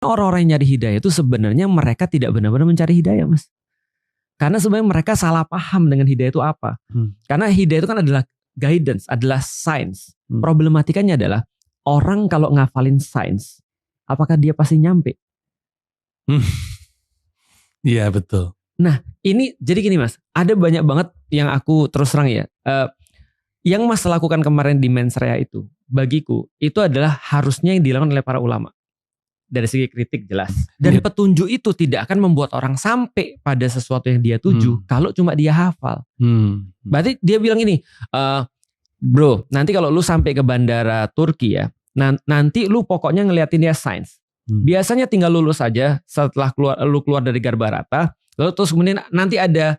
Orang-orang yang nyari hidayah itu sebenarnya mereka tidak benar-benar mencari hidayah, Mas. Karena sebenarnya mereka salah paham dengan hidayah itu apa. Karena hidayah itu kan adalah guidance, adalah science. Problematikanya adalah orang kalau ngafalin science, apakah dia pasti nyampe? Iya betul. Nah ini jadi gini Mas, ada banyak banget yang aku terus terang ya, yang Mas lakukan kemarin di Mensreya itu, bagiku itu adalah harusnya yang dilakukan oleh para ulama. Dari segi kritik jelas. Dan petunjuk itu tidak akan membuat orang sampai pada sesuatu yang dia tuju kalau cuma dia hafal. Berarti dia bilang ini, bro, nanti kalau lu sampai ke bandara Turki ya, nanti lu pokoknya ngeliatin dia sains. Biasanya tinggal lulus aja setelah lu keluar dari Garbarata, lalu terus kemudian nanti ada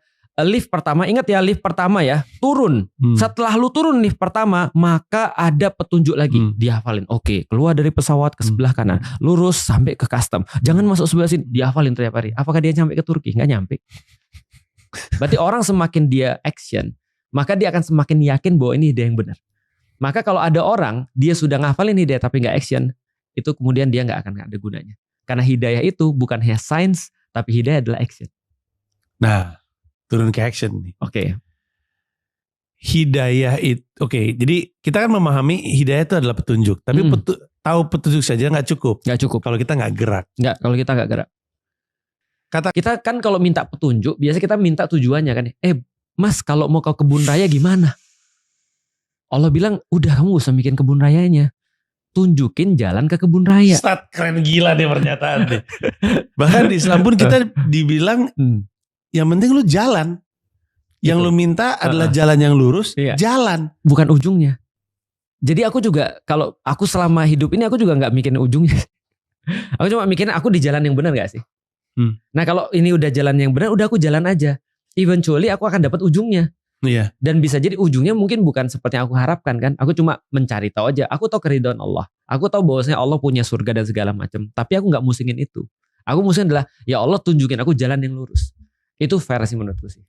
lift pertama, ingat ya lift pertama ya, turun. Setelah lu turun lift pertama, maka ada petunjuk lagi, dihafalin. Oke, keluar dari pesawat ke sebelah kanan, lurus sampai ke custom. Jangan masuk sebelah sini, dihafalin tiap hari. Apakah dia nyampe ke Turki? Nggak nyampe. Berarti orang semakin dia action, maka dia akan semakin yakin bahwa ini ide yang benar. Maka kalau ada orang, dia sudah ngafalin ide tapi nggak action, itu kemudian dia nggak akan ada gunanya. Karena hidayah itu bukan hanya sains, tapi hidayah adalah action. Nah, turun ke action nih. Oke. Hidayah itu, jadi kita kan memahami hidayah itu adalah petunjuk. Tapi tahu petunjuk saja nggak cukup. Nggak cukup. Kalau kita nggak gerak. Nggak, kalau kita nggak gerak. Kita kan kalau minta petunjuk, biasa kita minta tujuannya kan. Mas kalau mau ke kebun raya gimana? Allah bilang, udah kamu usah bikin kebun rayanya. Tunjukin jalan ke kebun raya. Ustaz, keren gila deh pernyataan deh. Bahkan di Islam pun kita dibilang, yang penting lu jalan. Yang lu minta adalah jalan yang lurus, jalan. Bukan ujungnya. Jadi aku juga, kalau aku selama hidup ini aku juga gak mikirin ujungnya. Aku cuma mikirin aku di jalan yang benar gak sih? Nah kalau ini udah jalan yang benar, udah aku jalan aja. Eventually aku akan dapat ujungnya. Iya. Dan bisa jadi ujungnya mungkin bukan seperti yang aku harapkan kan. Aku cuma mencari tahu aja. Aku tahu keridhaan Allah. Aku tahu bahwasanya Allah punya surga dan segala macam. Tapi aku gak musingin itu. Aku musingin adalah, ya Allah tunjukin aku jalan yang lurus. Itu fair sih menurutku sih.